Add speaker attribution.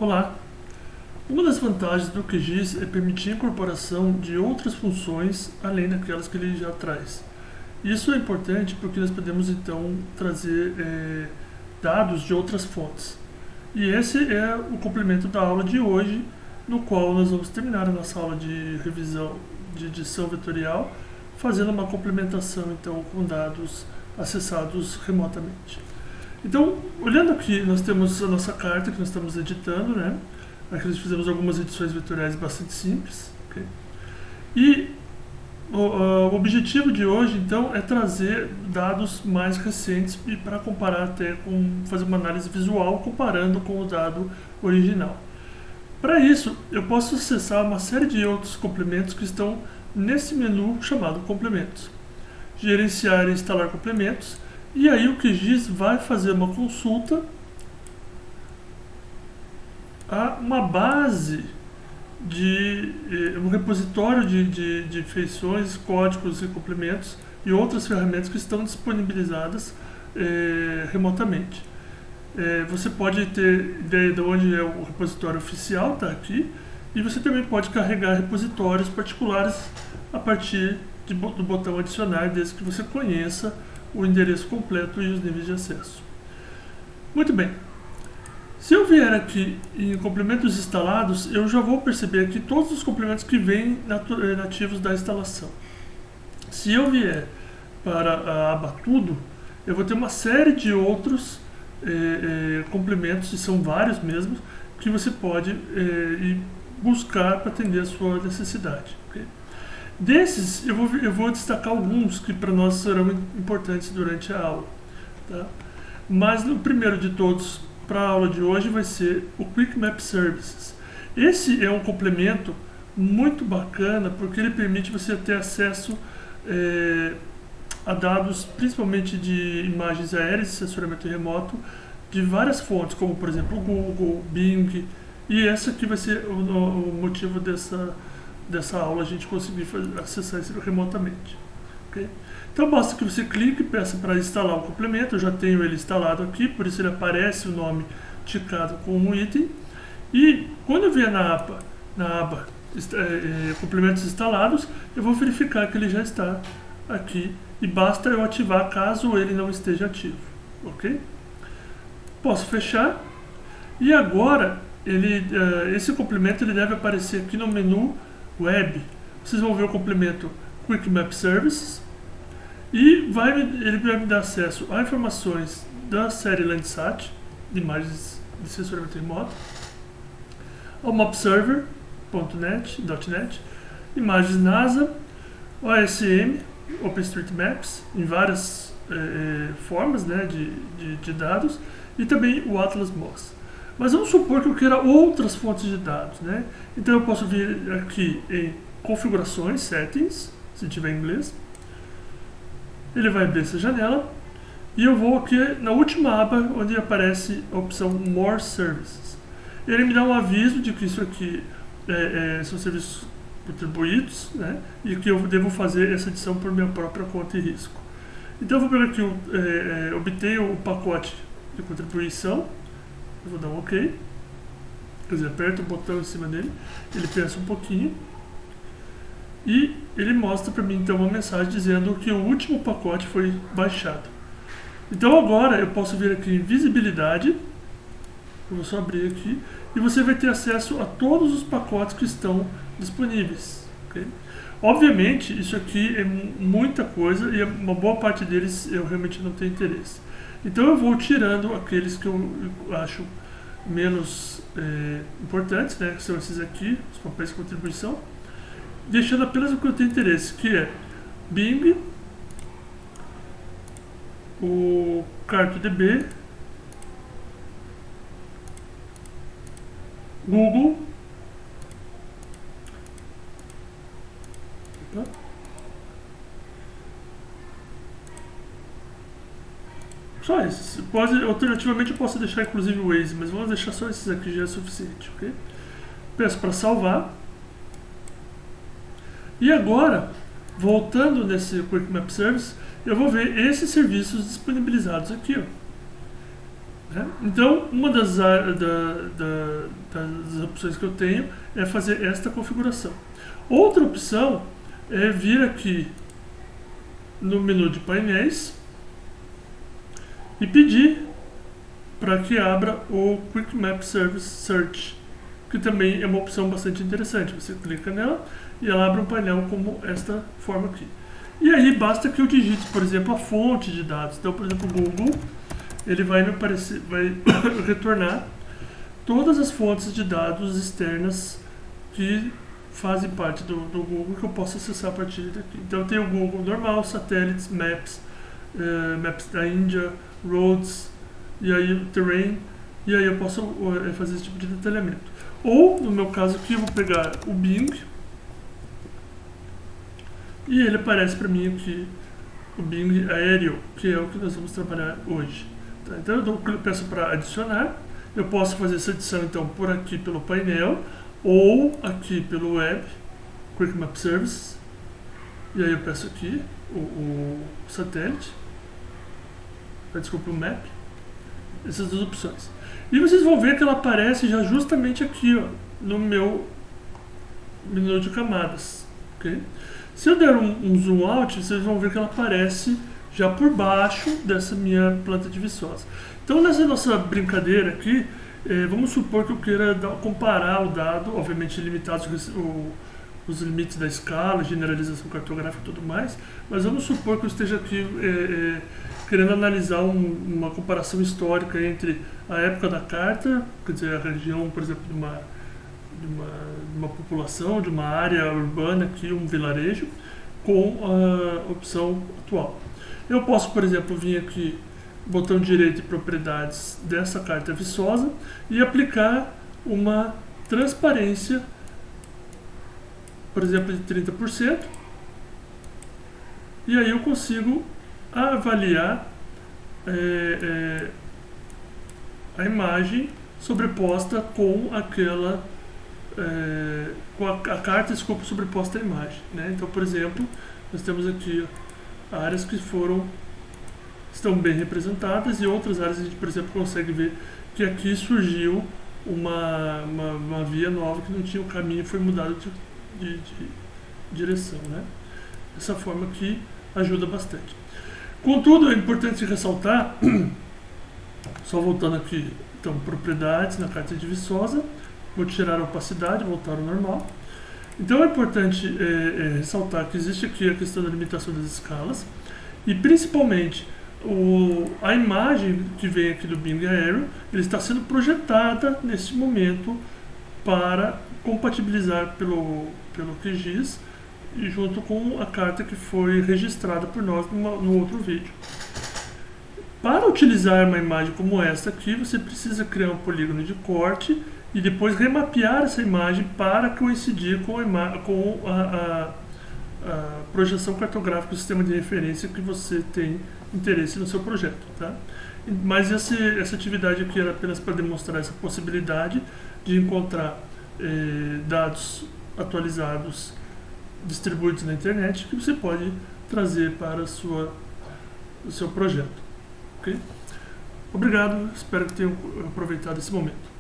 Speaker 1: Olá! Uma das vantagens do QGIS é permitir a incorporação de outras funções além daquelas que ele já traz. Isso é importante porque nós podemos então trazer dados de outras fontes. E esse é o complemento da aula de hoje, no qual nós vamos terminar a nossa aula de revisão de edição vetorial, fazendo uma complementação então com dados acessados remotamente. Então, olhando aqui, nós temos a nossa carta que nós estamos editando, né? Aqui nós fizemos algumas edições vetoriais bastante simples. Okay? E o objetivo de hoje, então, é trazer dados mais recentes e para comparar até fazer uma análise visual comparando com o dado original. Para isso, eu posso acessar uma série de outros complementos que estão nesse menu chamado Complementos. Gerenciar e instalar complementos. E aí o QGIS vai fazer uma consulta a uma base um repositório de feições, códigos e complementos e outras ferramentas que estão disponibilizadas remotamente. Você pode ter ideia de onde é o repositório oficial, está aqui, e você também pode carregar repositórios particulares a partir do botão adicionar, desde que você conheça o endereço completo e os níveis de acesso. Muito bem. Se eu vier aqui em complementos instalados, eu já vou perceber aqui todos os complementos que vêm nativos da instalação. Se eu vier para a aba Tudo, eu vou ter uma série de outros complementos, e são vários mesmo, que você pode ir buscar para atender a sua necessidade. Okay? Desses, eu vou destacar alguns que para nós serão importantes durante a aula. Tá? Mas o primeiro de todos para a aula de hoje vai ser o Quick Map Services. Esse é um complemento muito bacana porque ele permite você ter acesso a dados, principalmente de imagens aéreas e sensoramento remoto, de várias fontes, como por exemplo o Google, Bing, e esse aqui vai ser o motivo dessa aula, a gente conseguir acessar isso remotamente. Okay? Então basta que você clique e peça para instalar o complemento. Eu já tenho ele instalado aqui, por isso ele aparece o nome ticado com um item. E quando eu vier na aba complementos instalados, eu vou verificar que ele já está aqui e basta eu ativar caso ele não esteja ativo. Ok? Posso fechar. E agora esse complemento ele deve aparecer aqui no menu Web. Vocês vão ver o complemento Quick Map Services e ele vai me dar acesso a informações da série Landsat, de imagens de sensoramento remoto, ao mapserver.net, imagens NASA, OSM, OpenStreetMaps, em várias formas, né, de dados, e também o Atlas MOS. Mas vamos supor que eu queira outras fontes de dados, né? Então eu posso vir aqui em configurações, settings, se tiver em inglês. Ele vai abrir essa janela e eu vou aqui na última aba onde aparece a opção More Services. Ele me dá um aviso de que isso aqui são serviços contribuídos, né? E que eu devo fazer essa edição por minha própria conta e risco. Então eu vou pegar aqui, obter o pacote de contribuição. Eu vou dar um OK. Quer dizer, aperto o botão em cima dele, ele pensa um pouquinho e ele mostra para mim então uma mensagem dizendo que o último pacote foi baixado. Então agora eu posso vir aqui em visibilidade, eu vou só abrir aqui, e você vai ter acesso a todos os pacotes que estão disponíveis. Okay? Obviamente isso aqui é muita coisa e uma boa parte deles eu realmente não tenho interesse. Então eu vou tirando aqueles que eu acho menos importantes, né, que são esses aqui, os papéis de contribuição, deixando apenas o que eu tenho interesse, que é Bing, o CartoDB, Google, só esses. Alternativamente eu posso deixar inclusive o Waze, mas vamos deixar só esses aqui, já é suficiente, ok? Peço para salvar. E agora, voltando nesse Quick Map Service, eu vou ver esses serviços disponibilizados aqui. Ó. né? Então, uma das opções que eu tenho é fazer esta configuração. Outra opção é vir aqui no menu de painéis e pedir para que abra o Quick Map Service Search, que também é uma opção bastante interessante. Você clica nela e ela abre um painel como esta forma aqui. E aí basta que eu digite, por exemplo, a fonte de dados. Então, por exemplo, o Google, ele vai retornar todas as fontes de dados externas que fazem parte do Google, que eu posso acessar a partir daqui. Então tem o Google normal, satélites, Maps, Maps da Índia, Roads, e aí o Terrain, e aí eu posso fazer esse tipo de detalhamento. Ou, no meu caso aqui, eu vou pegar o Bing, e ele aparece para mim aqui, o Bing aéreo, que é o que nós vamos trabalhar hoje. Tá? Então eu peço para adicionar, eu posso fazer essa adição então por aqui pelo painel, ou aqui pelo web, Quick Map Service, e aí eu peço aqui o satélite, desculpa, o map, essas duas opções. E vocês vão ver que ela aparece já justamente aqui, ó, no meu menu de camadas, ok? Se eu der um zoom out, vocês vão ver que ela aparece já por baixo dessa minha planta de Viçosa. Então, nessa nossa brincadeira aqui, vamos supor que eu queira comparar o dado, obviamente limitados os limites da escala, generalização cartográfica e tudo mais, mas vamos supor que eu esteja aqui querendo analisar uma comparação histórica entre a época da carta, quer dizer, a região, por exemplo, de uma população, de uma área urbana aqui, um vilarejo, com a opção atual. Eu posso, por exemplo, vir aqui, botão direito e propriedades dessa carta viçosa e aplicar uma transparência, por exemplo, de 30%, e aí eu consigo avaliar a imagem sobreposta com aquela com a carta e escopo sobreposta à imagem, né? Então, por exemplo, nós temos aqui áreas que estão bem representadas e outras áreas a gente, por exemplo, consegue ver que aqui surgiu uma via nova que não tinha o caminho, foi mudado de direção, né? Dessa forma aqui ajuda bastante. Contudo, é importante ressaltar, só voltando aqui, então, propriedades na carta de Viçosa, vou tirar a opacidade, voltar ao normal. Então é importante ressaltar que existe aqui a questão da limitação das escalas e principalmente a imagem que vem aqui do Bing aéreo, ele está sendo projetada nesse momento para compatibilizar pelo QGIS e junto com a carta que foi registrada por nós no outro vídeo. Para utilizar uma imagem como esta aqui, você precisa criar um polígono de corte e depois remapear essa imagem para coincidir com a projeção cartográfica do sistema de referência que você tem interesse no seu projeto, tá? Mas essa atividade aqui era apenas para demonstrar essa possibilidade de encontrar dados atualizados distribuídos na internet que você pode trazer para o seu projeto. Okay? Obrigado, espero que tenham aproveitado esse momento.